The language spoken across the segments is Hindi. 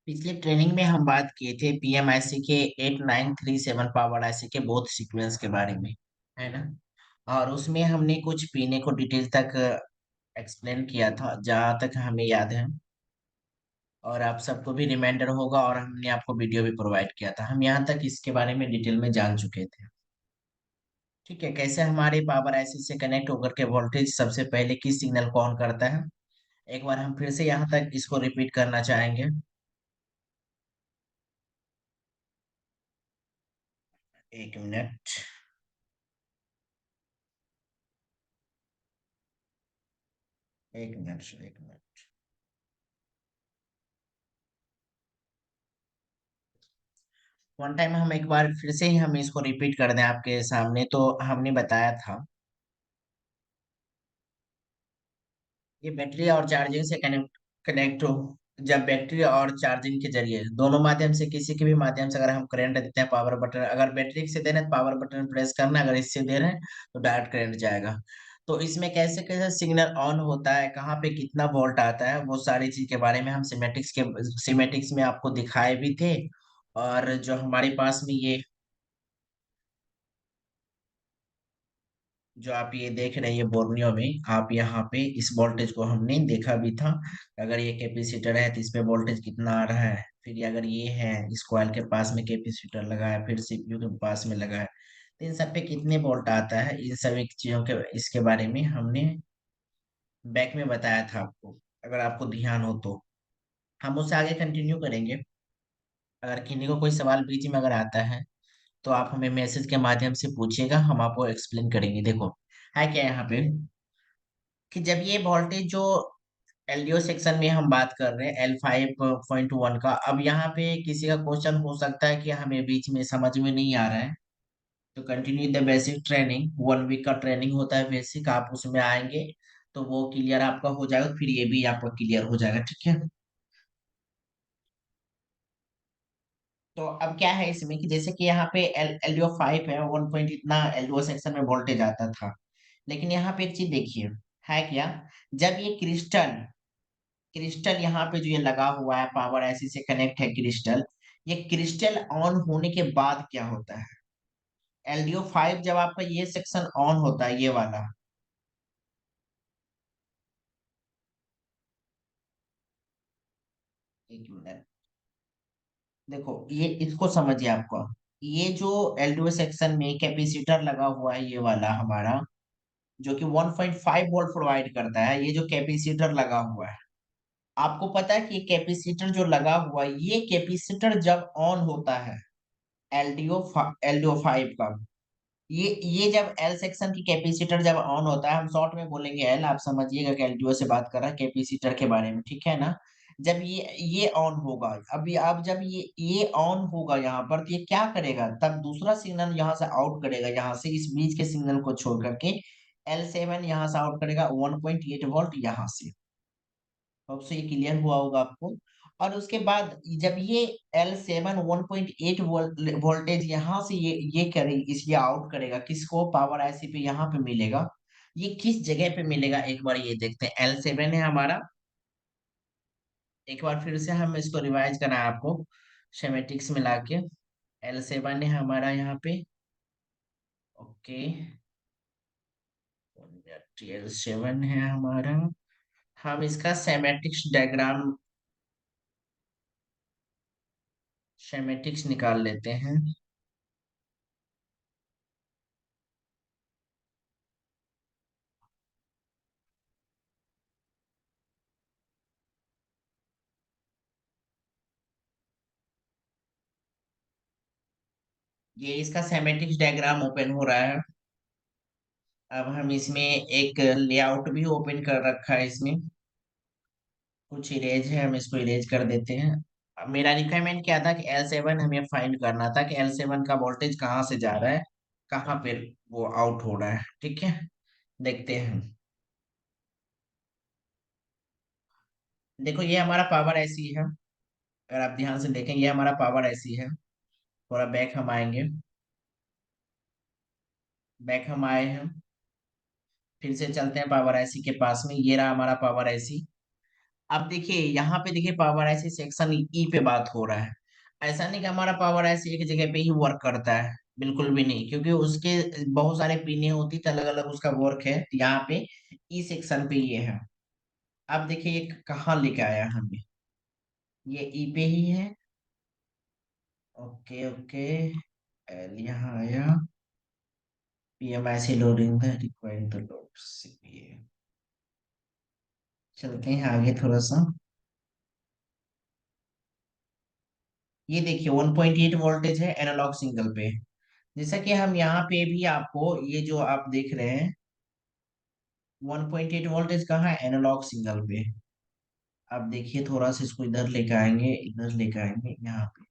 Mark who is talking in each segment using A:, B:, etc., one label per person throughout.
A: पिछली ट्रेनिंग में हम बात किए थे पीएमआईसी के 8937 पावर आईसी के बोथ सीक्वेंस के बारे में, है ना। और उसमें हमने कुछ पीने को डिटेल तक एक्सप्लेन किया था जहाँ तक हमें याद है। और आप सबको भी रिमाइंडर होगा, और हमने आपको वीडियो भी प्रोवाइड किया था। हम यहाँ तक इसके बारे में डिटेल में जान चुके थे। ठीक है, कैसे हमारे पावर आईसी से कनेक्ट होकर के वोल्टेज सबसे पहले किस सिग्नल को ऑन करता है। एक बार हम फिर से यहाँ तक इसको रिपीट करना चाहेंगे। एक मिनट। एक मिनट सर, एक मिनट। वन टाइम हम एक बार फिर से ही हम इसको रिपीट कर दें आपके सामने, तो हमने बताया था ये बैटरी और चार्जिंग से कनेक्ट कनेक्ट हो। जब बैटरी और चार्जिंग के जरिए दोनों माध्यम से, किसी के भी माध्यम से अगर हम करंट देते हैं, पावर बटन अगर बैटरी से दे रहे हैं तो पावर बटन प्रेस करना, अगर इससे दे रहे हैं तो डायरेक्ट करंट जाएगा। तो इसमें कैसे कैसे सिग्नल ऑन होता है, कहाँ पे कितना वोल्ट आता है, वो सारी चीज के बारे में हम सिमेटिक्स में आपको दिखाए भी थे। और जो हमारे पास में ये जो आप ये देख रहे हैं, ये बोर्नियो में आप यहाँ पे इस वोल्टेज को हमने देखा भी था। अगर ये कैपेसिटर है तो इस पे वोल्टेज कितना आ रहा है। फिर ये अगर ये है, इस कॉइल के पास में कैपेसिटर लगा है, फिर सीपीयू के पास में लगा है, तो इन सब पे कितने वोल्ट आता है, इन सभी चीजों के इसके बारे में हमने बैक में बताया था आपको। अगर आपको ध्यान हो तो हम उससे आगे कंटिन्यू करेंगे। अगर किन्हीं को कोई सवाल बीच में अगर आता है तो आप हमें मैसेज के माध्यम से पूछिएगा, हम आपको एक्सप्लेन करेंगे। देखो, है क्या यहाँ पे कि जब ये वोल्टेज जो एलडीओ सेक्शन में हम बात कर रहे हैं L5.1 का, अब यहाँ पे किसी का क्वेश्चन हो सकता है कि हमें बीच में समझ में नहीं आ रहा है। तो continue the basic training, 1 week का ट्रेनिंग होता है बेसिक, आप उसमें आएंगे तो वो क्लियर आपका हो जाएगा, फिर ये भी आपका क्लियर हो जाएगा। ठीक है। तो अब क्या है इसमें कि जैसे कि यहाँ पे एलडीओ 5 है, 1 पॉइंट इतना एलडीओ सेक्शन में वोल्टेज आता था। लेकिन यहाँ पे एक चीज देखिए, है क्या, जब ये क्रिस्टल क्रिस्टल यहाँ पे जो ये लगा हुआ है, पावर आईसी से कनेक्ट है क्रिस्टल, ये क्रिस्टल ऑन होने के बाद क्या होता है, एलडीओ 5 जब आपका ये सेक्शन ऑन होता है, ये वाला। एक मिनट। देखो, ये इसको समझिए आपको। ये जो एलडीओ सेक्शन में कैपेसिटर लगा हुआ है, ये वाला हमारा, जो कि 1.5 वोल्ट प्रोवाइड करता है, ये जो कैपेसिटर लगा हुआ है, आपको पता है कि ये कैपेसिटर जो लगा हुआ है, ये कैपेसिटर जब ऑन होता है, एलडीओ 5 का, ये जब एल सेक्शन की कैपेसिटर जब ऑन होता है, हम शॉर्ट में बोलेंगे एल, आप समझिएगा कि एलडीओ से बात कर रहा है कैपेसिटर के बारे में, ठीक है ना। जब ये ऑन होगा, अभी अब जब ये ऑन होगा यहाँ पर, तो ये क्या करेगा, तब दूसरा सिग्नल यहाँ से आउट करेगा, यहाँ से इस बीच के सिग्नल को छोड़ करके L7 यहाँ से आउट करेगा 1.8 वोल्ट यहाँ से। होप से ये क्लियर हुआ होगा आपको। और उसके बाद जब ये L7 1.8 वोल्टेज यहाँ से ये करे, इसलिए आउट करेगा किसको, पावर आईसी पे यहाँ पे मिलेगा। ये किस जगह पे मिलेगा, एक बार ये देखते हैं। L7 है हमारा, एक बार फिर से हम इसको रिवाइज करा आपको शेमेटिक्स में लाके। L7 है हमारा यहाँ पे। ओके, L7 है हमारा। हम इसका शेमेटिक्स निकाल लेते हैं। ये इसका सेमेटिक्स डायग्राम ओपन हो रहा है। अब हम इसमें एक लेआउट भी ओपन कर रखा है इसमें। कुछ इरेज है, हम इसको इरेज कर देते हैं। अब मेरा रिक्वायरमेंट क्या था कि L7 हमें फाइंड करना था कि L7 का वोल्टेज कहाँ से जा रहा है, कहाँ पे वो आउट हो रहा है। ठीक है, देखते हैं। देखो, ये हमारा पावर ऐसी है। अगर आप ध्यान से देखें, ये हमारा पावर ऐसी है। थोड़ा बैक हम आएंगे। बैक हम आए हैं, फिर से चलते हैं पावर ऐसी के पास में। ये रहा हमारा पावर ऐसी। अब देखिए यहाँ पे देखिए पावर ऐसे सेक्शन ई पे बात हो रहा है। ऐसा नहीं कि हमारा पावर ऐसे एक जगह पे ही वर्क करता है, बिल्कुल भी नहीं, क्योंकि उसके बहुत सारे पिने होती है, अलग अलग उसका वर्क है। तो यहाँ पे ई सेक्शन पे ये है। अब देखिए ये कहाँ लेके आया हमें, ये ई पे ही है। ओके ओके, एल यहाँ आया, PMIC loading the required load CPA. चलते हैं आगे थोड़ा सा। ये देखिए 1.8 वोल्टेज है एनालॉग सिंगल पे। जैसा कि हम यहाँ पे भी आपको ये जो आप देख रहे हैं 1.8 वोल्टेज कहाँ है, एनालॉग सिंगल पे। आप देखिए थोड़ा सा इसको इधर लेकर आएंगे, इधर लेकर आएंगे यहाँ पे।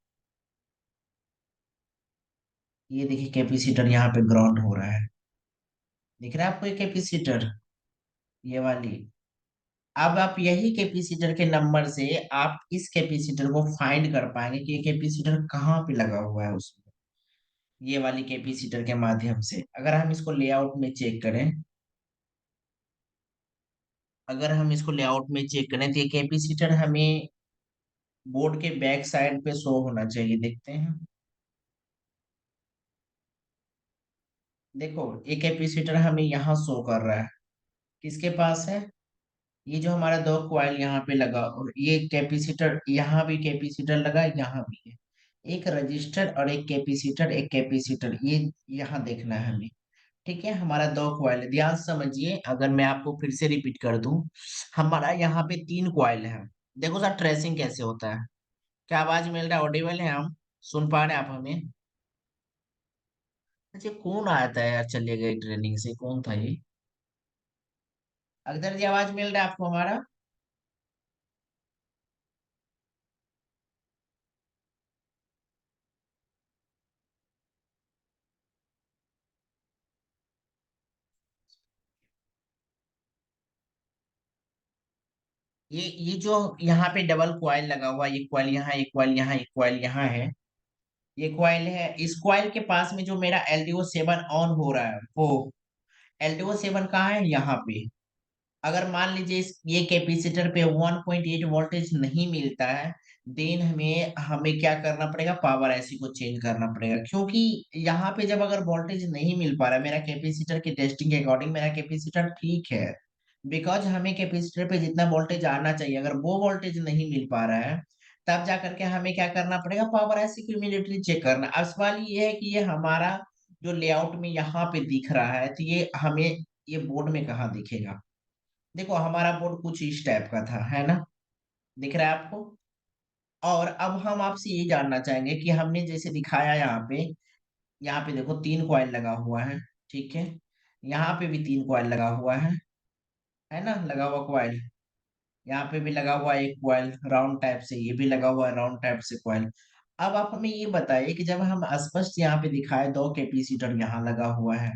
A: ये देखिए कैपेसिटर यहाँ पे ग्राउंड हो रहा है, दिख रहा है आपको ये कैपेसिटर, ये वाली। अब आप यही कैपेसिटर के नंबर से आप इस कैपेसिटर को फाइंड कर पाएंगे कि ये कैपेसिटर कहाँ पे लगा हुआ है उसमें, ये वाली कैपेसिटर के माध्यम से। अगर हम इसको लेआउट में चेक करें, अगर हम इसको लेआउट में चेक करें तो ये कैपेसिटर हमें बोर्ड के बैक साइड पे शो होना चाहिए, देखते हैं। देखो ये कैपेसिटर हमें यहाँ शो कर रहा है, किसके पास है, ये जो हमारा दो कॉइल यहाँ पे लगा, और ये कैपेसिटर यहाँ भी कैपेसिटर लगा, यहाँ भी है। एक रजिस्टर और एक कैपेसिटर, एक कैपेसिटर, ये यहाँ देखना है हमें। ठीक है, हमारा दो कॉइल है, ध्यान से समझिए। अगर मैं आपको फिर से रिपीट कर दूं, हमारा यहाँ पे तीन कॉइल है। देखो सर ट्रेसिंग कैसे होता है, क्या आवाज मिल रहा है, ऑडिबल है हम, सुन पा रहे हैं आप हमें। अच्छा कौन आया था यार, चले गए ट्रेनिंग से, कौन था ये। अख्तर जी आवाज मिल रहा है आपको हमारा। ये जो यहाँ पे डबल क्वाइल लगा हुआ, एक क्वाइल यहाँ, एक क्वाइल यहाँ, एक क्वाइल यहाँ है। ये क्वाइल है, इस क्वाइल के पास में जो मेरा LDO7 ऑन हो रहा है, वो LDO7 कहाँ है, यहाँ पे। अगर मान लीजिए इस ये कैपेसिटर पे 1.8 वोल्टेज नहीं मिलता है, देन हमें हमें क्या करना पड़ेगा, पावर ऐसी को चेंज करना पड़ेगा। क्योंकि यहाँ पे जब अगर वोल्टेज नहीं मिल पा रहा है, मेरा कैपेसिटर की टेस्टिंग के अकॉर्डिंग मेरा कैपेसिटर ठीक है, बिकॉज हमें कैपेसिटर पे जितना वोल्टेज आना चाहिए, अगर वो वोल्टेज नहीं मिल पा रहा है, तब जा करके हमें क्या करना पड़ेगा, पावर ऐसी को इमीडिएटली चेक करना। अब सवाल ये है कि ये हमारा जो लेआउट में यहाँ पे दिख रहा है, तो ये हमें ये बोर्ड में कहाँ दिखेगा। देखो हमारा बोर्ड कुछ इस टाइप का था, है ना, दिख रहा है आपको। और अब हम आपसे ये जानना चाहेंगे कि हमने जैसे दिखाया यहाँ पे देखो तीन कॉइल लगा हुआ है, ठीक है। यहाँ पे भी तीन कॉइल लगा हुआ है ना, लगा हुआ कॉइल। यहाँ पे भी लगा हुआ है एक कॉइल राउंड टाइप से, ये भी लगा हुआ है राउंड टाइप से कॉइल। अब आप हमें ये बताइए कि जब हम स्पष्ट यहाँ पे दिखाए दो कैपेसिटर यहाँ लगा हुआ है,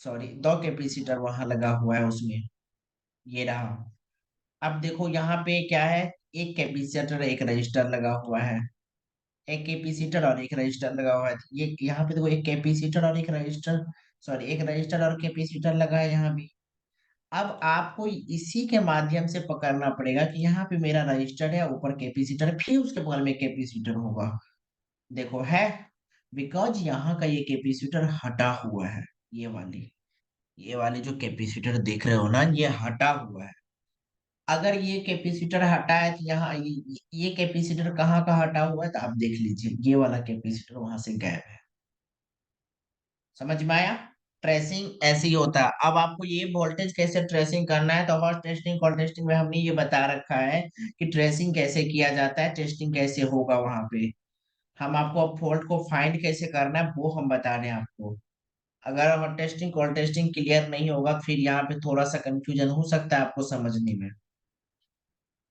A: सॉरी दो कैपेसिटर वहां लगा हुआ है उसमें, ये रहा। अब देखो यहाँ पे क्या है, एक कैपेसिटर एक रजिस्टर लगा हुआ है, एक कैपेसिटर और एक रजिस्टर लगा हुआ है। ये यहाँ पे देखो एक कैपेसिटर और एक रजिस्टर, सॉरी एक रजिस्टर और कैपेसिटर लगा है यहाँ भी। अब आपको इसी के माध्यम से पकड़ना पड़ेगा कि यहाँ पे मेरा रजिस्टर है, ऊपर कैपेसिटर है, फिर उसके बगल में कैपेसिटर होगा। देखो है, बिकॉज यहाँ का ये कैपेसिटर हटा हुआ है, ये वाली जो कैपेसिटर देख रहे हो ना, ये हटा हुआ है। अगर ये कैपेसिटर हटा है तो यहाँ ये कैपेसिटर कहाँ का हटा हुआ है, तो आप देख लीजिए ये वाला कैपेसिटर वहां से गायब है। समझ में आया। ट्रेसिंग ऐसे ही होता है। अब आपको ये वोल्टेज कैसे ट्रेसिंग करना है, तो हॉट टेस्टिंग कॉल टेस्टिंग में हमने ये बता रखा है कि ट्रेसिंग कैसे किया जाता है, टेस्टिंग कैसे होगा वहां पे। हम आपको अब फॉल्ट को फाइंड कैसे करना है वो हम बता रहे हैं आपको। अगर hot testing call testing clear नहीं होगा, फिर यहाँ पे थोड़ा सा कंफ्यूजन हो सकता है आपको समझने में।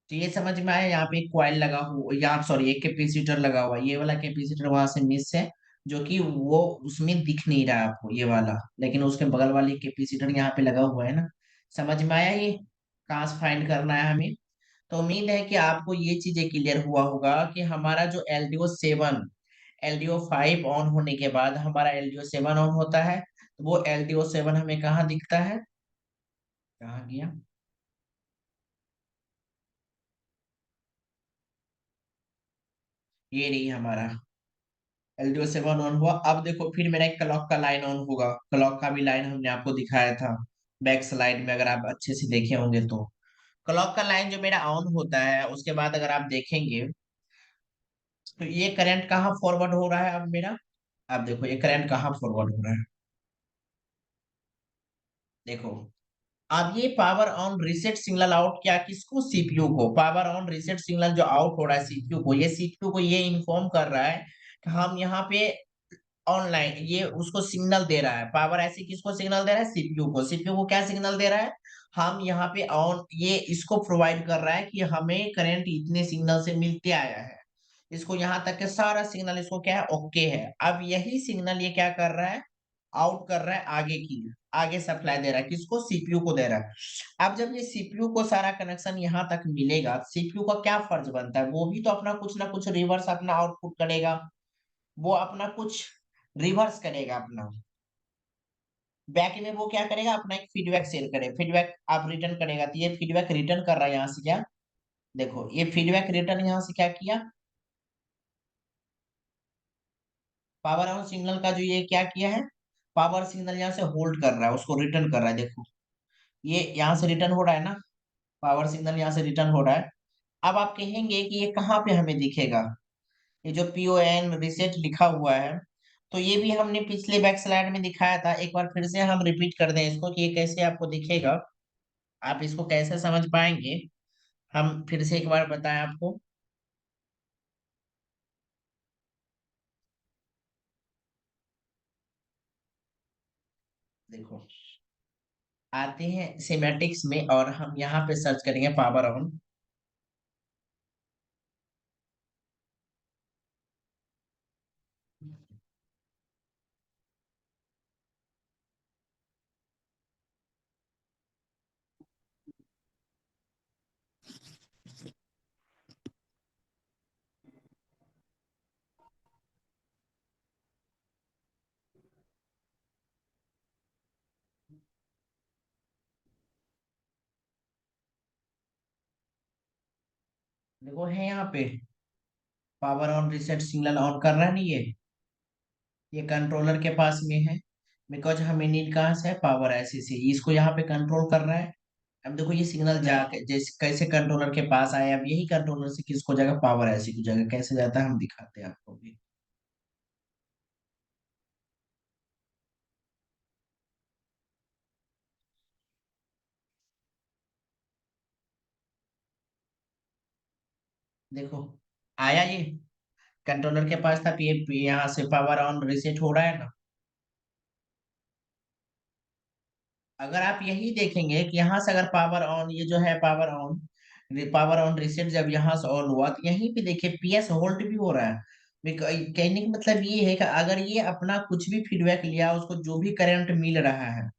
A: तो ये समझ में आया, यहाँ पे एक कॉइल लगा हुआ, यहाँ सॉरी एक कैपेसिटर लगा हुआ है, ये वाला कैपेसिटर वहां से मिस है, जो कि वो उसमें दिख नहीं रहा है आपको ये वाला, लेकिन उसके बगल वाली कैपेसिटर यहाँ पे लगा हुआ है ना। समझ में आया ये कहाँ से फाइंड करना है हमें। तो उम्मीद है कि आपको ये चीजें क्लियर हुआ होगा कि हमारा जो LDO7 LDO5 ऑन होने के बाद हमारा LDO7 ऑन होता है, तो वो LDO7 हमें कहाँ दिखता है, कहाँ गया, ये रही हमारा LDO 7 ऑन हुआ। अब देखो फिर मेरा एक क्लॉक का लाइन ऑन होगा। क्लॉक का भी लाइन हमने आपको दिखाया था बैक स्लाइड में, अगर आप अच्छे से देखे होंगे तो। क्लॉक का लाइन जो मेरा ऑन होता है, उसके बाद अगर आप देखेंगे तो ये करंट कहाँ फॉरवर्ड हो रहा है अब मेरा। अब देखो ये करंट कहाँ फॉरवर्ड हो रहा है, देखो। अब ये power on reset signal out किया किसको, सीपीयू को। पावर ऑन रीसेट सिग्नल जो आउट हो रहा है सीपीयू को, ये सीपीयू को ये इन्फॉर्म कर रहा है कि हम यहाँ पे ऑनलाइन, ये उसको सिग्नल दे रहा है। पावर ऐसी किसको सिग्नल दे रहा है, सीपीयू को। सीपीयू को क्या सिग्नल दे रहा है, हम यहाँ पे ऑन, ये इसको प्रोवाइड कर रहा है कि हमें करंट इतने सिग्नल से मिलते आया है। इसको यहाँ तक के सारा सिग्नल इसको क्या है, ओके है। अब यही सिग्नल ये क्या कर रहा है, आउट कर रहा है आगे की, आगे सप्लाई दे रहा है किसको, सीपीयू को दे रहा है। अब जब ये सीपीयू को सारा कनेक्शन यहाँ तक मिलेगा, सीपीयू का क्या फर्ज बनता है, वो भी तो अपना कुछ ना कुछ रिवर्स अपना आउटपुट करेगा। वो अपना कुछ रिवर्स करेगा अपना, बैक में वो क्या करेगा, अपना एक फीडबैक शेयर करे, फीडबैक आप रिटर्न करेगा। तो ये फीडबैक रिटर्न कर रहा है यहाँ से क्या, देखो ये फीडबैक रिटर्न यहाँ से क्या किया, पावर ऑन सिग्नल का जो ये क्या किया है, पावर सिग्नल यहाँ से होल्ड कर रहा है, उसको रिटर्न कर रहा है। देखो ये यहाँ से रिटर्न हो रहा है ना, पावर सिग्नल यहाँ से रिटर्न हो रहा है। अब आप कहेंगे कि ये कहाँ पे हमें दिखेगा, ये जो PON रिसेट लिखा हुआ है, तो ये भी हमने पिछले बैक स्लाइड में दिखाया था। एक बार फिर से हम रिपीट कर दें इसको कि ये कैसे आपको दिखेगा, आप इसको कैसे समझ पाएंगे, हम फिर से एक बार बताएं आपको। देखो आते हैं सिमेटिक्स में और हम यहाँ पे सर्च करेंगे पावर ऑन। देखो है यहाँ पे power on reset signal on कर रहा है नहीं ये कंट्रोलर के पास में है। बिकॉज हमें नीड कहाँ से है, पावर ऐसी से इसको यहाँ पे कंट्रोल कर रहा है। अब देखो ये सिग्नल जाके जैसे कैसे कंट्रोलर के पास आया, अब यही कंट्रोलर से किसको जाएगा, पावर ऐसी को जाएगा। कैसे जाता है हम दिखाते हैं आपको भी। देखो आया ये कंट्रोलर के पास था, ये यहाँ से पावर ऑन रिसेट हो रहा है ना। अगर आप यही देखेंगे कि यहाँ से अगर पावर ऑन, ये जो है पावर ऑन रिसेट जब यहाँ से ऑन हुआ, तो यहीं पे देखिए PS होल्ड भी हो रहा है। कहने का मतलब ये है कि अगर ये अपना कुछ भी फीडबैक लिया, उसको जो भी करंट मिल रहा है,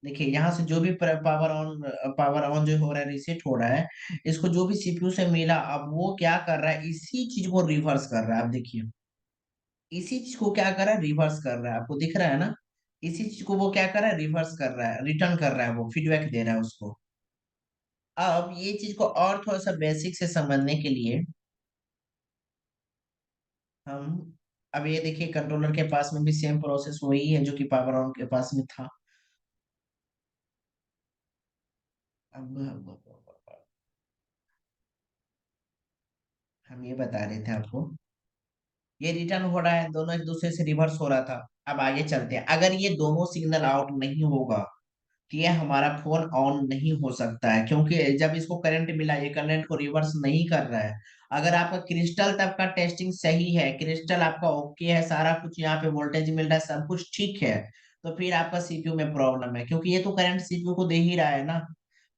A: देखिए यहाँ से जो भी पावर ऑन जो हो रहा है, रिसेट हो रहा है, इसको जो भी CPU से मिला, अब वो क्या कर रहा है, इसी चीज को रिवर्स कर रहा है। आप देखिए इसी चीज को क्या कर रहा है, रिवर्स कर रहा है, आपको दिख रहा है ना। इसी चीज को वो क्या कर रहा है, रिवर्स कर रहा है, रिटर्न कर रहा है, वो फीडबैक दे रहा है उसको। अब ये चीज को और थोड़ा सा बेसिक से समझने के लिए हम, अब ये देखिए कंट्रोलर के पास में भी सेम प्रोसेस वही है जो कि पावर ऑन के पास में था। हम ये बता रहे थे आपको, ये रिटर्न हो रहा है, दोनों एक दूसरे से रिवर्स हो रहा था। अब आगे चलते हैं, अगर ये दोनों सिग्नल आउट नहीं होगा तो ये हमारा फोन ऑन नहीं हो सकता है, क्योंकि जब इसको करंट मिला, ये करंट को रिवर्स नहीं कर रहा है। अगर आपका क्रिस्टल तक का टेस्टिंग सही है, क्रिस्टल आपका ओके है, सारा कुछ यहाँ पे वोल्टेज मिल रहा है, सब कुछ ठीक है, तो फिर आपका CPU में प्रॉब्लम है, क्योंकि ये तो करंट CPU को दे ही रहा है ना।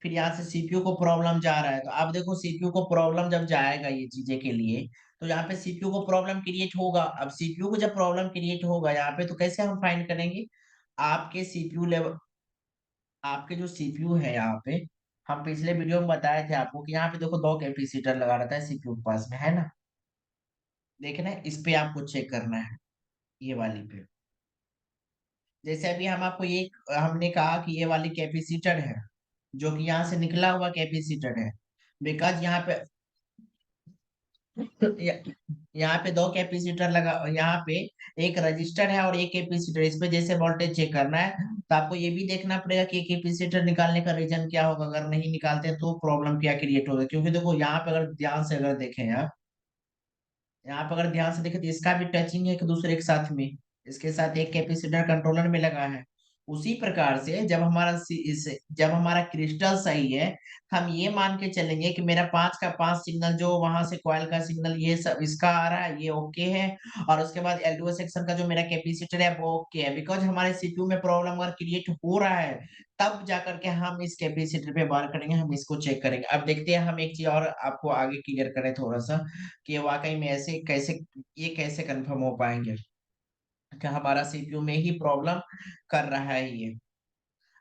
A: फिर यहाँ से CPU को प्रॉब्लम जा रहा है, तो अब देखो CPU को प्रॉब्लम जब जाएगा ये चीजें के लिए, तो यहाँ पे CPU को प्रॉब्लम क्रिएट होगा। अब CPU को जब प्रॉब्लम क्रिएट होगा यहाँ पे, तो कैसे हम फाइंड करेंगे, आपके CPU लेवल, आपके जो CPU है यहाँ पे, हम पिछले वीडियो में बताए थे आपको कि यहाँ पे देखो दो कैपेसिटर लगा रहता है CPU के पास में, है ना। देखना है इस पे आपको चेक करना है, ये वाली पे। जैसे अभी हम आपको ये, हमने कहा कि ये वाली कैपेसिटर है, जो कि यहाँ से निकला हुआ कैपेसिटर है। बिकॉज यहाँ पे यहाँ पे दो कैपेसिटर लगा, यहाँ पे एक रजिस्टर है और एक कैपेसिटर, इस पे जैसे वोल्टेज चेक करना है तो आपको ये भी देखना पड़ेगा कि कैपेसिटर निकालने का रीजन क्या होगा। अगर नहीं निकालते तो प्रॉब्लम क्या क्रिएट होगा, क्योंकि देखो यहाँ पे अगर ध्यान से अगर देखें आप, यहाँ पे अगर ध्यान से देखें तो इसका भी टचिंग है एक दूसरे के साथ में, इसके साथ एक कैपेसिटर कंट्रोलर में लगा है। उसी प्रकार से जब हमारा क्रिस्टल सही है, हम ये मान के चलेंगे कि मेरा 5 का 5 सिग्नल जो वहां से कॉइल का सिग्नल ये सब इसका आ रहा है, ये ओके है। और उसके बाद एलडीओ सेक्शन का जो मेरा कैपेसिटर है वो ओके है, बिकॉज हमारे सीपीयू में प्रॉब्लम अगर क्रिएट हो रहा है तब जाकर के हम इस कैपेसिटर पे बार करेंगे, हम इसको चेक करेंगे। अब देखते हैं, हम एक चीज और आपको आगे क्लियर करें थोड़ा सा, कि वाकई में ऐसे कैसे, ये कैसे कंफर्म हो पाएंगे कि हमारा सीपीयू में ही प्रॉब्लम कर रहा है ये।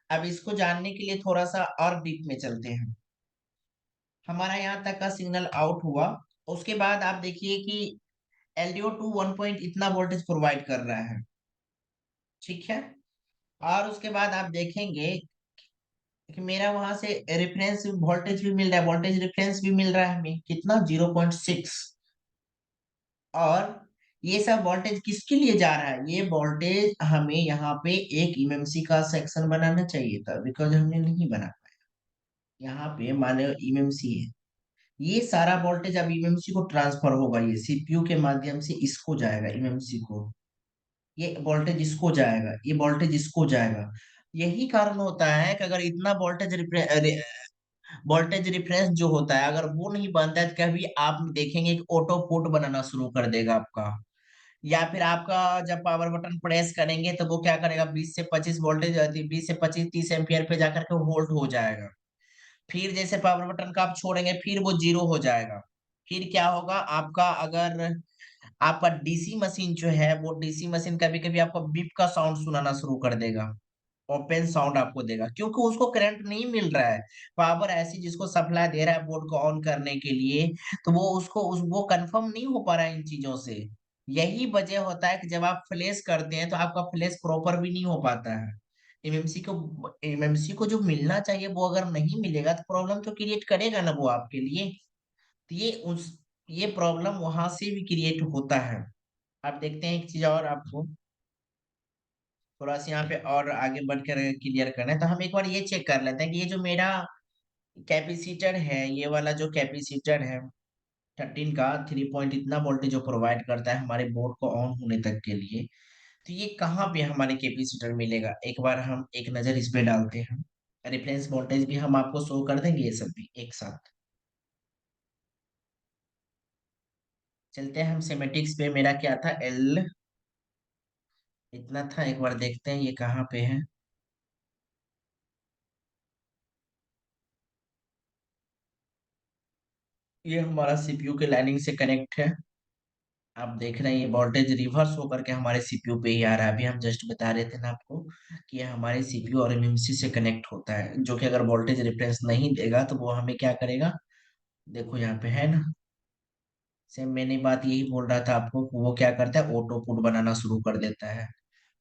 A: अब इसको जानने के लिए थोड़ा सा और डीप में चलते हैं। हमारा यहाँ तक का सिग्नल आउट हुआ, उसके बाद आप देखिए कि एलडीओ टू 1 पॉइंट इतना वोल्टेज प्रोवाइड कर रहा है, ठीक है। और उसके बाद आप देखेंगे कि मेरा वहां से रेफरेंस वोल्टेज भी मिल रहा है, वोल्टेज रेफरेंस भी मिल रहा है हमें कितना 0.6। और ये सब वोल्टेज किसके लिए जा रहा है, ये वोल्टेज हमें यहाँ पे एक एमएमसी का सेक्शन बनाना चाहिए था, बिकॉज हमने नहीं बना। यहाँ पे माने एमएमसी है, ये सारा वोल्टेज अब एमएमसी को ट्रांसफर होगा, ये सीपीयू के माध्यम से इसको जाएगा एमएमसी को, ये वोल्टेज इसको जाएगा, ये वोल्टेज इसको जाएगा। यही कारण होता है कि अगर इतना वोल्टेज रिफरेंस जो होता है अगर वो नहीं बनता है तो कभी आप देखेंगे कि ऑटो पोर्ट बनाना शुरू कर देगा आपका, या फिर आपका जब पावर बटन प्रेस करेंगे तो वो क्या करेगा, 20 से 25 वोल्टेज, 20 से 25 30 एम्पियर पे जाकर के होल्ड हो जाएगा। फिर जैसे पावर बटन का आप छोड़ेंगे फिर वो जीरो हो जाएगा। फिर क्या होगा आपका, अगर आपका डीसी मशीन जो है वो डीसी मशीन कभी कभी आपको बीप का साउंड सुनाना शुरू कर देगा, ओपन साउंड आपको देगा, क्योंकि उसको करंट नहीं मिल रहा है। पावर ऐसी जिसको सप्लाई दे रहा है बोर्ड को ऑन करने के लिए, तो वो वो कंफर्म नहीं हो पा रहा है इन चीजों से। यही वजह होता है कि जब आप फ्लैश करते हैं तो आपका फ्लैश प्रॉपर भी नहीं हो पाता है। एमएमसी को जो मिलना चाहिए वो अगर नहीं मिलेगा तो प्रॉब्लम तो क्रिएट करेगा ना वो आपके लिए। तो ये प्रॉब्लम वहां से भी क्रिएट होता है। आप देखते हैं एक चीज और आपको थोड़ा सा यहाँ पे और आगे बढ़कर क्लियर करना है, तो हम एक बार ये चेक कर लेते हैं कि ये जो मेरा कैपेसिटर है, ये वाला जो कैपेसिटर है 13 का 3 पॉइंट इतना वोल्टेज जो प्रोवाइड करता है हमारे बोर्ड को ऑन होने तक के लिए, तो ये कहाँ पे हमारे कैपेसिटर मिलेगा, एक बार हम एक नजर इस पे डालते हैं। रेफरेंस वोल्टेज भी हम आपको शो कर देंगे, ये सब भी एक साथ। चलते हैं हम सेमेटिक्स पे, मेरा क्या था एल इतना था, एक बार देखते हैं ये कहाँ पे है। ये हमारा सीपीयू के लाइनिंग से कनेक्ट है। आप देख रहे हैं ये वोल्टेज रिवर्स होकर के हमारे सीपीयू पे ही आ रहा है। अभी हम जस्ट बता रहे थे ना आपको कि ये हमारे सीपीयू और एमएमसी से कनेक्ट होता है, जो कि अगर वोल्टेज रिफरेंस नहीं देगा तो वो हमें क्या करेगा, देखो यहाँ पे है ना, सेम मैंने बात यही बोल रहा था आपको, वो क्या करता है ऑटो पुट बनाना शुरू कर देता है।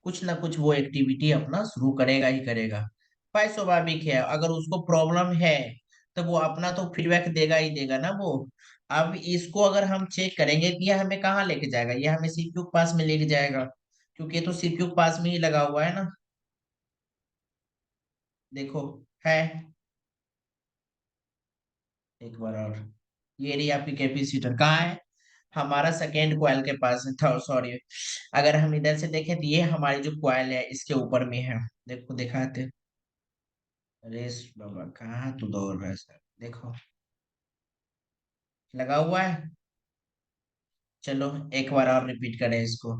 A: कुछ ना कुछ वो एक्टिविटी अपना शुरू करेगा ही करेगा। भाई स्वाभाविक है, अगर उसको प्रॉब्लम है तो वो अपना तो फीडबैक देगा ही देगा ना वो। अब इसको अगर हम चेक करेंगे कि ये हमें कहाँ लेके जाएगा, ये हमें सीपीयू के पास में लेके जाएगा, क्योंकि ये तो सीपीयू के पास में ही लगा हुआ है ना। देखो है, एक बार और, ये रही आपकी कैपेसिटर कहाँ है, हमारा सेकेंड कॉइल के पास था, सॉरी। अगर हम इधर से देखें तो ये हमारी जो कॉइल है इसके ऊपर में है, देखो दिखाते। अरे बाबा कहाँ तू दौड़ रहा है सर, देखो लगा हुआ है। चलो एक बार और रिपीट करें इसको।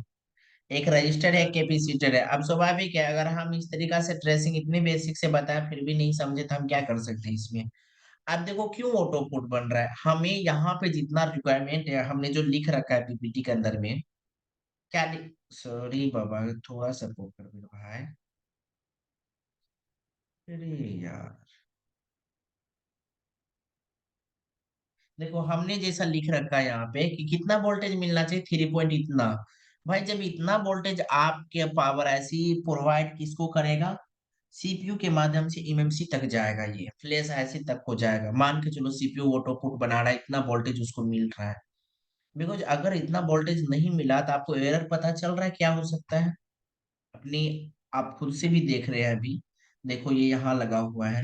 A: एक रजिस्टर है, एक कैपेसिटर है। अब स्वाभाविक है अगर हम इस तरीका से ट्रेसिंग इतने बेसिक से बताए फिर भी नहीं समझे तो हम क्या कर सकते हैं इसमें। अब देखो क्यों ऑटो पुट बन रहा है, हमें यहाँ पे जितना रिक्वायरमेंट है हमने जो लिख रखा है पीपीटी के अंदर में, क्या लिख, सॉरी बाबा थोड़ा सा पोकर कर रहा है। अरे यार, देखो हमने जैसा लिख रखा है यहाँ पे कि कितना वोल्टेज मिलना चाहिए, 3 पॉइंट इतना। भाई जब इतना वोल्टेज आपके पावर ऐसी प्रोवाइड किसको करेगा, सीपीयू के माध्यम से एमएमसी तक जाएगा, ये फ्लैश ऐसी तक को जाएगा। मान के चलो सीपीयू ऑटो पुट बना रहा है, इतना वोल्टेज उसको मिल रहा है, बिकॉज अगर इतना वोल्टेज नहीं मिला तो आपको एरर पता चल रहा है क्या हो सकता है अपनी। आप खुद से भी देख रहे हैं अभी। देखो ये यहाँ लगा हुआ है।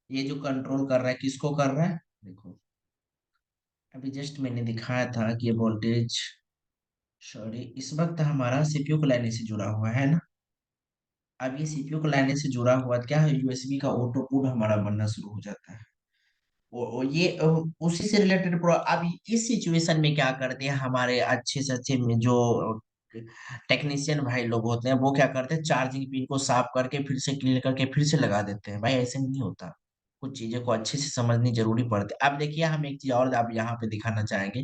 A: ये जो कंट्रोल कर रहा है किसको कर रहा है, देखो। अभी जस्ट मैंने दिखाया था कि ये वोल्टेज, सॉरी, इस वक्त हमारा सीपीयू को लाइन से जुड़ा हुआ है ना। अब ये सीपीयू को लाइन से जुड़ा हुआ क्या है, यूएसबी का ऑटो कोड हमारा बनना शुरू हो जाता है। ये उसी से रिलेटेड प्रो। अब इस सिचुएशन में क्या करते हैं हमारे अच्छे से अच्छे में जो टेक्नीशियन भाई लोग होते हैं, वो क्या करते हैं, चार्जिंग पिन को साफ करके फिर से क्लीन करके फिर से लगा देते हैं। भाई ऐसे नहीं होता, कुछ चीजें को अच्छे से समझनी जरूरी पड़ती है। अब देखिए हम एक चीज और अब यहाँ पे दिखाना चाहेंगे।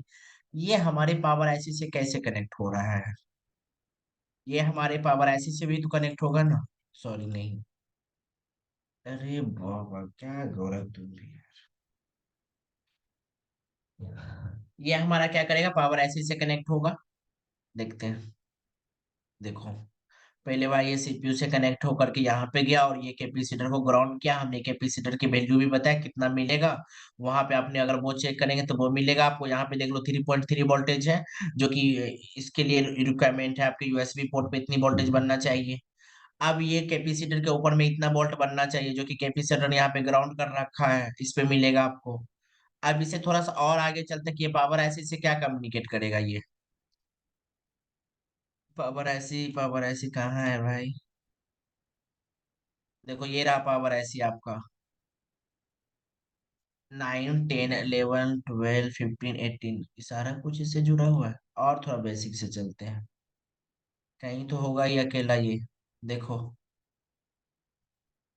A: ये हमारे पावर आईसी से कैसे कनेक्ट हो रहा है। ये हमारे पावर आईसी से भी तो कनेक्ट होगा ना। सॉरी नहीं। अरे बाबा क्या गौरव तुम भी यार। ये हमारा क्या करेगा, पावर आईसी से कनेक्ट होगा। देखते हैं। देखो पहले बार ये सीपीयू से कनेक्ट होकर के यहाँ पे गया और ये कैपेसिटर को ग्राउंड किया हमने। कैपेसिटर की वैल्यू भी बताया कितना मिलेगा। वहां पे आपने अगर वो चेक करेंगे तो वो मिलेगा आपको। यहाँ पे देख लो 3.3 वोल्टेज है, जो कि इसके लिए रिक्वायरमेंट है आपके यूएसबी पोर्ट पे इतनी वोल्टेज बनना चाहिए। अब ये कैपेसिटर के ऊपर में इतना वोल्ट बनना चाहिए, जो कि कैपेसिटर ने यहाँ पे ग्राउंड कर रखा है, इस पे मिलेगा आपको। अब इसे थोड़ा सा और आगे चलते हैं कि ये पावर ऐसी से क्या कम्युनिकेट करेगा ये। पावर ऐसी कहाँ है भाई। देखो ये रहा पावर ऐसी आपका। 9 10 11 12 15 18, ये सारा कुछ इससे जुड़ा हुआ है। और थोड़ा बेसिक से चलते हैं। कहीं तो होगा ही अकेला ये। देखो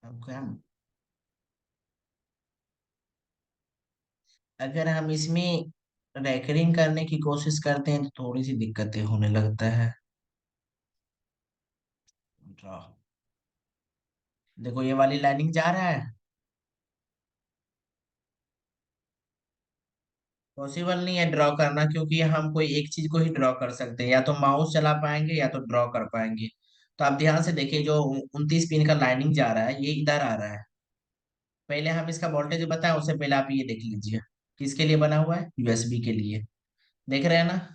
A: अब क्या, अगर हम इसमें रैकरिंग करने की कोशिश करते हैं तो थोड़ी सी दिक्कतें होने लगता है। ड्रॉ। देखो ये वाली लाइनिंग जा रहा है। पॉसिबल नहीं है ड्रॉ करना, क्योंकि हम कोई एक चीज को ही ड्रॉ कर सकते हैं, या तो माउस चला पाएंगे या तो ड्रॉ कर पाएंगे। तो आप ध्यान से देखिए, जो 29 पिन का लाइनिंग जा रहा है ये इधर आ रहा है। पहले हम इसका वोल्टेज बताएं उससे पहले आप ये देख लीजिए। किसके लिए बना हुआ है, यूएसबी के लिए। देख रहे हैं ना।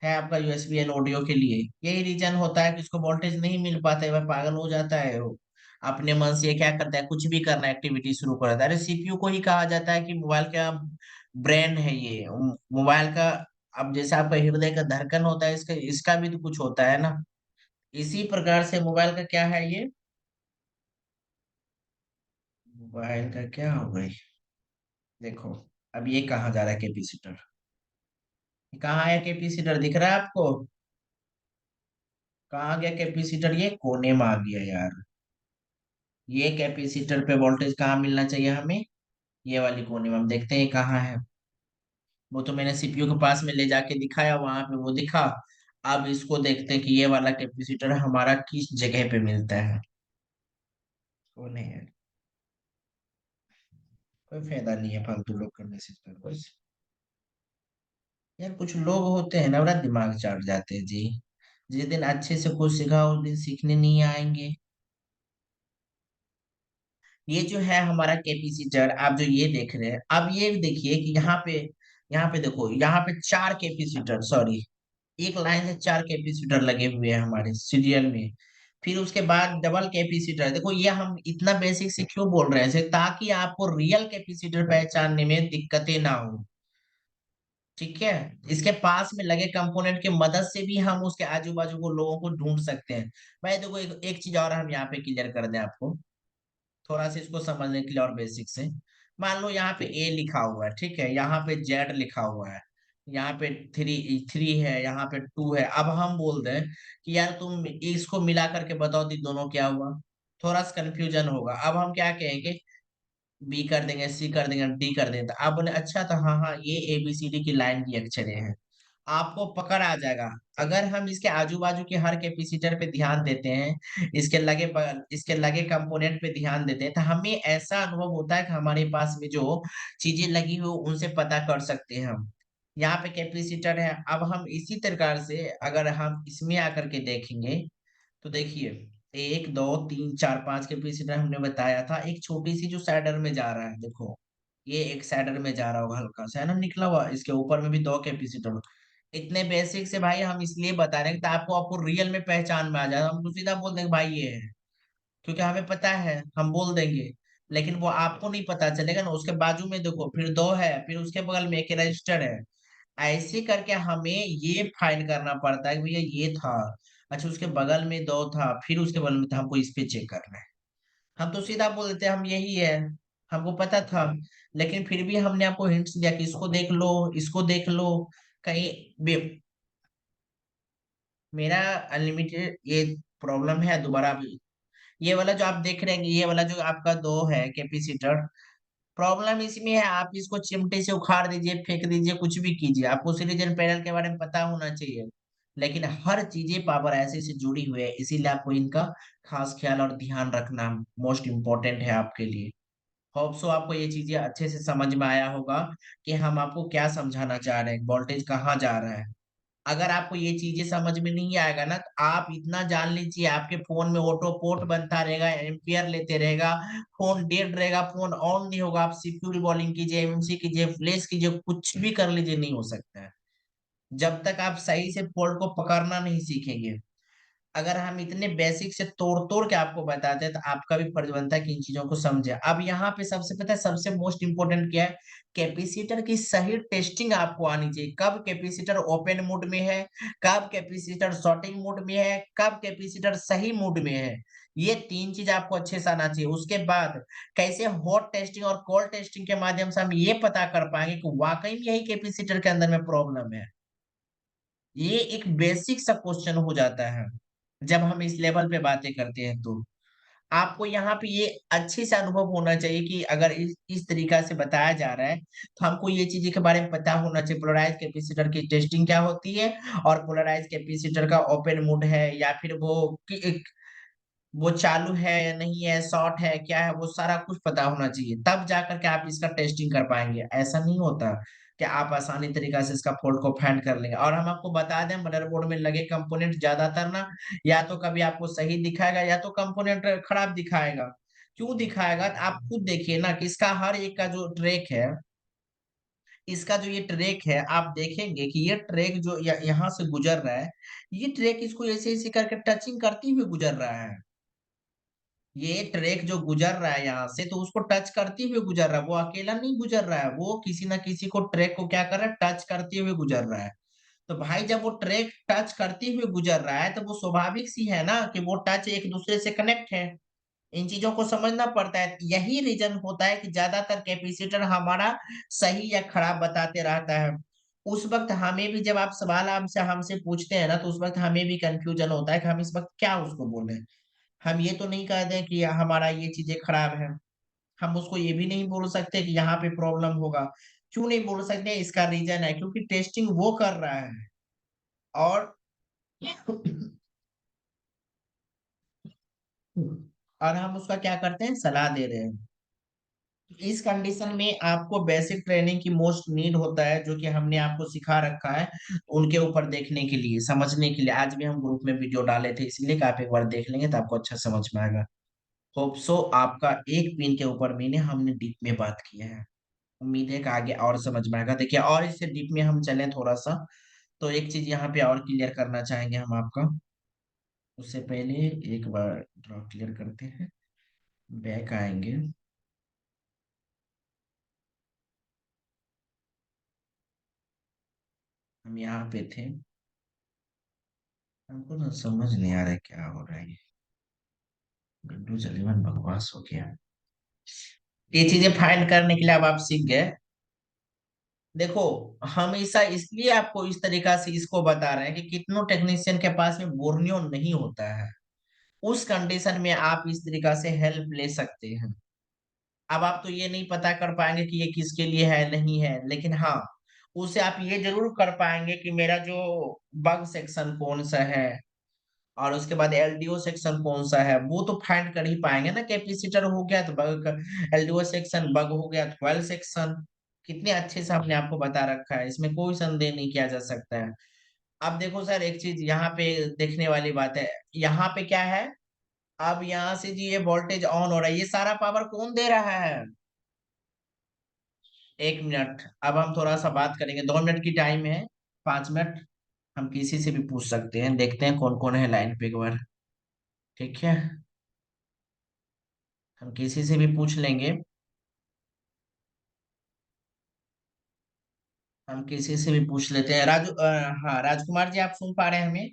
A: है आपका यूएसबी एंड ऑडियो के लिए। यही रीजन होता है कि इसको वोल्टेज नहीं मिल पाता है, वह पागल हो जाता है वो। अपने मन से ये क्या करता है, कुछ भी करना एक्टिविटी शुरू कर देता है। अरे सीपीयू को ही कहा जाता है कि मोबाइल का ब्रेन है ये, मोबाइल का। अब जैसे आपका हृदय का धड़कन होता है, इसका इसका भी तो कुछ होता है ना। इसी प्रकार से मोबाइल का क्या है ये। मोबाइल का क्या हो गई। देखो अब ये कहाँ जा रहा है कैपेसिटर। कहाँ है कैपेसिटर, दिख रहा है आपको। कहाँ गया कैपेसिटर, ये कोने में आ गया यार। ये कैपेसिटर पे वोल्टेज कहाँ मिलना चाहिए हमें, ये वाली कोने में। हम देखते हैं ये कहाँ है। वो तो मैंने सीपीयू के पास में ले जाके दिखाया, वहां पे वो दिखा। अब इसको देखते हैं कि ये वाला कैपेसिटर हमारा किस जगह पे मिलता है। कोने है। कोई फायदा नहीं है फालतू लोग करने से तो बस। यार कुछ लोग होते हैं ना, बड़ा दिमाग चाट जाते हैं जी। जिस दिन अच्छे से कुछ सीखा उस दिन सीखने नहीं आएंगे। ये जो है हमारा कैपेसिटर, आप जो ये देख रहे हैं, अब ये देखिए कि यहाँ पे देखो, यहाँ पे 4 कैपेसिटर, सॉरी, एक लाइन से 4 कैपेसिटर लगे हुए हैं हमारे सीरियल में। फिर उसके बाद डबल कैपेसिटर। देखो ये हम इतना बेसिक से क्यों बोल रहे हैं, ताकि आपको रियल कैपेसिटर पहचानने में दिक्कतें ना हो। ठीक है। इसके पास में लगे कंपोनेंट की मदद से भी हम उसके आजू बाजू को लोगों को ढूंढ सकते हैं। भाई देखो एक चीज और हम यहाँ पे क्लियर कर दें आपको, थोड़ा सा इसको समझने के लिए और बेसिक से। मान लो यहाँ पे ए लिखा हुआ है, ठीक है, यहाँ पे जेड लिखा हुआ है, यहाँ पे थ्री थ्री है, यहाँ पे टू है। अब हम बोल दें कि यार तुम इसको मिला करके बताओ कि दोनों क्या हुआ। थोड़ा सा कंफ्यूजन होगा। अब हम क्या कहेंगे, बी कर देंगे, सी कर देंगे, डी कर देंगे। तो आप बोले अच्छा तो हाँ हाँ ये एबीसीडी की लाइन की अक्षरें हैं। आपको पकड़ आ जाएगा। अगर हम इसके आजू बाजू के हर कैपेसिटर पे ध्यान देते हैं, इसके लगे कंपोनेंट पे ध्यान देते हैं, तो हमें ऐसा अनुभव होता है कि हमारे पास में जो चीजें लगी हुई उनसे पता कर सकते हैं हम। यहाँ पे कैपेसिटर है। अब हम इसी प्रकार से अगर हम इसमें आकर के देखेंगे तो देखिए, 1 2 3 4 5 कैपेसिटर हमने बताया था। एक छोटी सी जो साइडर में जा रहा है, देखो ये एक साइडर में जा रहा होगा हल्का सा, है ना, निकला हुआ, इसके ऊपर में भी दो कैपेसिटर। इतने बेसिक से भाई हम इसलिए बता रहे हैं कि आपको आपको रियल में पहचान में आ जाए, हम तो सीधा बोल देंगे भाई ये है, क्योंकि हमें पता है, हम बोल देंगे। लेकिन वो आपको नहीं पता चलेगा ना, उसके बाजू में देखो फिर दो है, फिर उसके बगल में एक रजिस्टर है। ऐसे करके हमें ये फाइंड करना पड़ता है कि भैया ये था, अच्छा उसके बगल में दो था, फिर उसके बगल में था, हमको इस पे चेक करना है। हम तो सीधा बोल देते हम यही है, हमको पता था। लेकिन फिर भी हमने आपको हिंट्स दिया कि इसको देख लो, इसको देख लो, कहीं मेरा अनलिमिटेड ये प्रॉब्लम है दोबारा भी। ये वाला जो आप देख रहे हैं, ये वाला जो आपका दो है कैपेसिटर, प्रॉब्लम इसमें है, आप इसको चिमटे से उखाड़ दीजिए, फेंक दीजिए, कुछ भी कीजिए, आपको सिलीजन पैनल के बारे में पता होना चाहिए। लेकिन हर चीजें पावर ऐसे से जुड़ी हुई है, इसीलिए आपको इनका खास ख्याल और ध्यान रखना मोस्ट इम्पोर्टेंट है आपके लिए। होप सो आपको ये चीजें अच्छे से समझ में आया होगा कि हम आपको क्या समझाना चाह रहे हैं, वोल्टेज कहाँ जा रहा है। अगर आपको ये चीजें समझ में नहीं आएगा ना, तो आप इतना जान लीजिए, आपके फोन में ऑटो पोर्ट बनता रहेगा, एम्पियर लेते रहेगा, फोन डेड रहेगा, फोन ऑन नहीं होगा, आप सीपीयू रिबॉलिंग कीजिए, एमएमसी कीजिए, फ्लैश कीजिए, कुछ भी कर लीजिए, नहीं हो सकता है जब तक आप सही से पोर्ट को पकड़ना नहीं सीखेंगे। अगर हम इतने बेसिक से तोड़ तोड़ के आपको बताते हैं, तो आपका भी फर्ज बनता है कि इन चीजों को समझे। अब यहाँ पे सबसे पता है सबसे मोस्ट इंपोर्टेंट क्या है, कैपेसिटर की सही टेस्टिंग आपको आनी चाहिए, कब कैपेसिटर ओपन मोड में है, कब कैपेसिटर शॉर्टिंग मोड में है, कब कैपेसिटर सही मोड में है। ये तीन चीज आपको अच्छे से आना चाहिए। उसके बाद कैसे हॉट टेस्टिंग और कोल्ड टेस्टिंग के माध्यम से हम ये पता कर पाएंगे कि वाकई में यही कैपेसिटर के अंदर में प्रॉब्लम है। ये एक बेसिक सा क्वेश्चन हो जाता है जब हम इस लेवल पे बातें करते हैं। तो आपको यहाँ पे ये अच्छे से अनुभव होना चाहिए कि अगर इस तरीका से बताया जा रहा है, तो हमको ये चीजें के बारे में पता होना चाहिए, पोलराइज कैपेसिटर की टेस्टिंग क्या होती है, और पोलराइज कैपेसिटर का ओपन मोड है या फिर वो चालू है या नहीं है, शॉर्ट है क्या है, वो सारा कुछ पता होना चाहिए, तब जाकर के आप इसका टेस्टिंग कर पाएंगे। ऐसा नहीं होता कि आप आसानी तरीका से इसका फॉल्ट को फाइंड कर लेंगे। और हम आपको बता दें, मदरबोर्ड में लगे कंपोनेंट ज्यादातर ना, या तो कभी आपको सही दिखाएगा या तो कंपोनेंट खराब दिखाएगा। क्यों दिखाएगा, तो आप खुद देखिए ना कि इसका हर एक का जो ट्रैक है, इसका जो ये ट्रैक है, आप देखेंगे कि ये ट्रैक जो यहाँ से गुजर रहा है, ये ट्रैक इसको ऐसे ऐसे करके टचिंग करते हुए गुजर रहा है। ये ट्रैक जो गुजर रहा है यहाँ से, तो उसको टच करते हुए गुजर रहा है, वो अकेला नहीं गुजर रहा है, वो किसी ना किसी को ट्रैक को क्या कर रहा है, टच करते हुए गुजर रहा है। तो भाई जब वो ट्रैक टच करते हुए गुजर रहा है, तो वो स्वाभाविक सी है ना कि वो टच एक दूसरे से कनेक्ट है। इन चीजों को समझना पड़ता है। यही रीजन होता है कि ज्यादातर कैपेसिटर हमारा सही या खराब बताते रहता है। उस वक्त हमें भी, जब आप सवाल हमसे पूछते हैं ना, तो उस वक्त हमें भी कंफ्यूजन होता है कि हम इस वक्त क्या उसको बोले। हम ये तो नहीं कह दें कि हमारा ये चीजें खराब है, हम उसको ये भी नहीं बोल सकते कि यहाँ पे प्रॉब्लम होगा। क्यों नहीं बोल सकते, इसका रीजन है क्योंकि टेस्टिंग वो कर रहा है। और और हम उसका क्या करते हैं, सलाह दे रहे हैं। इस कंडीशन में आपको बेसिक ट्रेनिंग की मोस्ट नीड होता है, जो कि हमने आपको सिखा रखा है उनके ऊपर देखने के लिए, समझने के लिए। आज भी हम ग्रुप में वीडियो डाले थे, इसलिए कि आप एक बार देख लेंगे तो आपको अच्छा समझ में आएगा। होप सो आपका एक पिन के ऊपर मैंने हमने डीप में बात किया है। उम्मीद है कि आगे और समझ में आएगा। देखिए, और इससे डीप में हम चलें थोड़ा सा, तो एक चीज यहाँ पे और क्लियर करना चाहेंगे हम आपका। उससे पहले एक बार ड्रॉ क्लियर करते हैं, बैक आएंगे। हम यहाँ पे थे, हमको ना समझ नहीं आ रहा है क्या हो रहा है। विंडोज 11 बकवास हो गया। ये चीजें फाइंड करने के लिए अब आप सीख गए। देखो, हमेशा इसलिए आपको इस तरीका से इसको बता रहे हैं कि कितनों टेक्नीशियन के पास में बोर्नियो नहीं होता है, उस कंडीशन में आप इस तरीका से हेल्प ले सकते हैं। अब आप तो ये नहीं पता कर पाएंगे कि ये किसके लिए है नहीं है, लेकिन हाँ, उसे आप ये जरूर कर पाएंगे कि मेरा जो बग सेक्शन कौन सा है, और उसके बाद एलडीओ सेक्शन कौन सा है, वो तो फाइंड कर ही पाएंगे ना। कैपेसिटर हो गया तो बग, एलडीओ सेक्शन, बग हो गया तो क्वेल सेक्शन। कितने अच्छे से हमने आपको बता रखा है, इसमें कोई संदेह नहीं किया जा सकता है। अब देखो सर, एक चीज यहाँ पे देखने वाली बात है। यहाँ पे क्या है, अब यहाँ से जी ये वोल्टेज ऑन हो रहा है, ये सारा पावर कौन दे रहा है, 1 मिनट, अब हम थोड़ा सा बात करेंगे, 2 मिनट की टाइम है, 5 मिनट। हम किसी से भी पूछ सकते हैं, देखते हैं कौन कौन है लाइन पे एक बार। ठीक है, हम किसी से भी पूछ लेंगे। हम किसी से भी पूछ लेते हैं। हाँ राजकुमार जी, आप सुन पा रहे हैं हमें?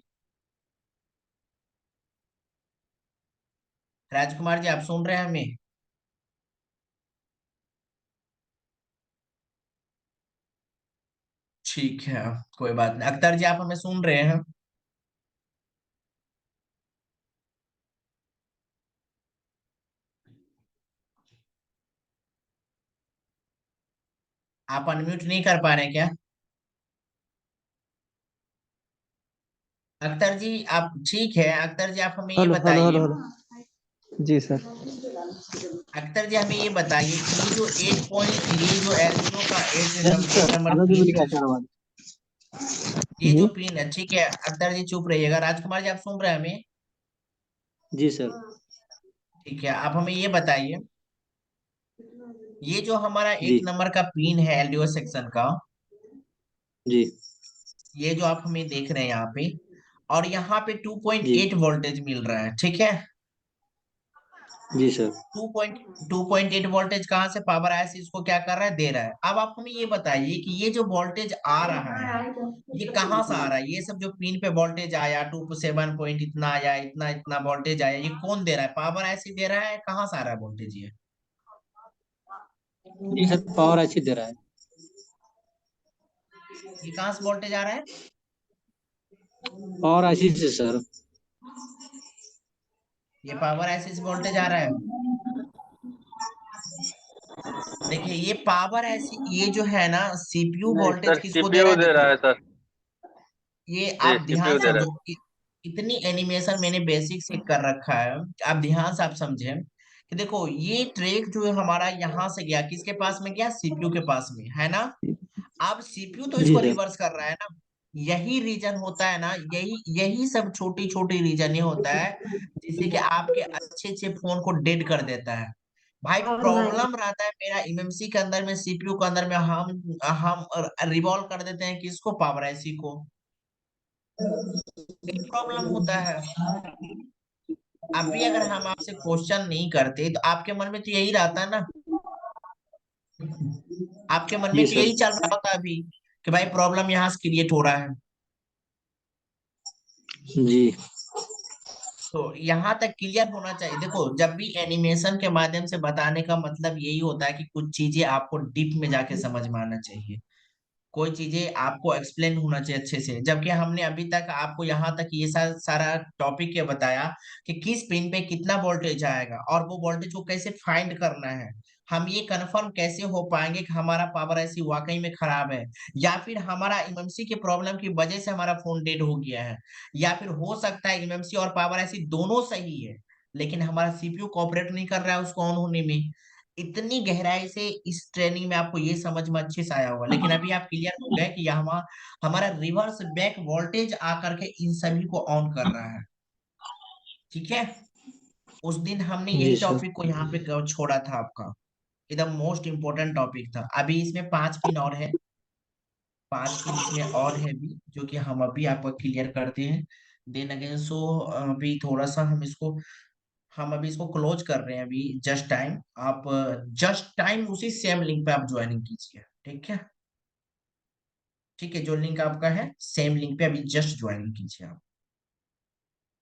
A: राजकुमार जी, आप सुन रहे हैं हमें? ठीक है, कोई बात नहीं। अख्तर जी, आप हमें सुन रहे हैं? आप अनम्यूट नहीं कर पा रहे हैं क्या? अख्तर जी आप ठीक है? अख्तर जी आप हमें ये
B: हेलो हेलो हेलो
A: बताइए।
B: हेलो। जी सर।
A: अख्तर जी हमें ये बताइए कि ये जो एलडीओ का
B: यस
A: एट
B: सर,
A: नंबर
B: आधा जी
A: पिन
B: बोलिए
A: है,
B: क्या चार बात।
A: ये जो
B: जी।
A: पिन है, ठीक है अख्तर जी चुप रहिएगा। राजकुमार जी, आप सुन रहे हैं हमें?
B: जी सर।
A: ठीक है, आप हमें ये बताइए, ये जो हमारा
B: जी।
A: 1 नंबर का पिन है एलडीओ सेक्शन का,
B: जी।
A: ये जो आप हमें देख रहे हैं यहाँ पे, और यहाँ पे
B: जी।
A: 2.8 वोल्टेज मिल रहा है, ठीक है।
B: जी सर।
A: 2.8 वोल्टेज कहाँ से पावर आया से इसको क्या कर रहा है, दे रहा है। अब आप हमें ये बताइए कि ये जो वोल्टेज आ रहा है, ये कहाँ से आ रहा है? ये सब जो पिन पे वोल्टेज आया, 2 7 पॉइंट इतना आया, इतना इतना वोल्टेज आया, ये कौन दे रहा है? पावर ऐसे दे रहा है? कहाँ से आ रहा है वोल्टेज ये?
B: जी सर, पावर अच्छी दे रहा है।
A: ये कहाँ से वोल्टेज आ रहा है?
B: पावर अच्छी से सर।
A: ये पावर ऐसे से वोल्टेज आ रहा है। देखिए ये पावर ऐसी, ये जो है ना सीपीयू
B: नहीं
A: वोल्टेज
B: सर,
A: किसको दे रहा
B: सीपीयू
A: है,
B: दे
A: देखो।
B: रहा है सर।
A: ये
B: जी,
A: आप ध्यान
B: सीपीयू दे
A: से
B: रहा
A: जो
B: है।
A: इतनी एनिमेशन मैंने बेसिक से कर रखा है, आप ध्यान से आप समझे कि देखो ये ट्रैक जो है हमारा यहाँ से गया, किसके पास में गया? सीपीयू के पास में, है ना। अब सीपीयू तो
B: जी
A: इसको
B: सर।
A: रिवर्स कर रहा है ना। यही रीजन होता है ना, यही यही सब छोटी छोटी रीजन ये होता है, जिससे कि आपके अच्छे अच्छे फोन को डेड कर देता है। भाई प्रॉब्लम रहता है मेरा एमएमसी के अंदर में, सीपीयू के अंदर में, हम रिवॉल्व कर देते हैं किसको? पावर आईसी को। ये प्रॉब्लम होता है। अभी अगर हम आपसे क्वेश्चन नहीं करते तो आपके मन में तो यही रहता ना, आपके मन में
B: जी
A: तो
B: सर।
A: यही चल रहा होता अभी, कि भाई प्रॉब्लम यहाँ से क्रिएट हो रहा है।
B: जी।
A: तो यहाँ तक क्लियर होना चाहिए। देखो जब भी एनिमेशन के माध्यम से बताने का मतलब यही होता है कि कुछ चीजें आपको डीप में जाके समझ में आना चाहिए, कोई चीजें आपको एक्सप्लेन होना चाहिए अच्छे से। जबकि हमने अभी तक आपको यहाँ तक ये सारा टॉपिक ये बताया कि किस पिन पे कितना वोल्टेज आएगा और वो वोल्टेज को कैसे फाइंड करना है। हम ये कंफर्म कैसे हो पाएंगे कि हमारा पावर ऐसी वाकई में खराब है, या फिर हमारा एमएमसी की प्रॉब्लम की वजह से हमारा फोन डेड हो गया है, या फिर हो सकता है एमएमसी और पावर ऐसी दोनों सही है, लेकिन हमारा सीपीयू कोऑपरेट नहीं कर रहा है उसको ऑन होने में। इतनी गहराई से इस ट्रेनिंग में आपको ये समझ में अच्छे से आया होगा, लेकिन अभी आप क्लियर हो गए कि हमारा रिवर्स बैक वोल्टेज आकर के इन सभी को ऑन कर रहा है। ठीक है, उस दिन हमने
B: जी
A: यही
B: सर।
A: टॉपिक को यहाँ पे छोड़ा था आपका, एकदम मोस्ट इंपोर्टेंट टॉपिक था। अभी इसमें 5 पिन और है, 5 पिन इसमें और है भी, जो कि हम अभी आपको क्लियर करते हैं। देन अगेन सो अभी थोड़ा सा हम अभी इसको क्लोज कर रहे हैं अभी। जस्ट टाइम, आप जस्ट टाइम उसी सेम लिंक पे आप ज्वाइनिंग कीजिए, ठीक है। ठीक है, जो लिंक आपका है सेम लिंक पे अभी जस्ट ज्वाइनिंग कीजिए आप।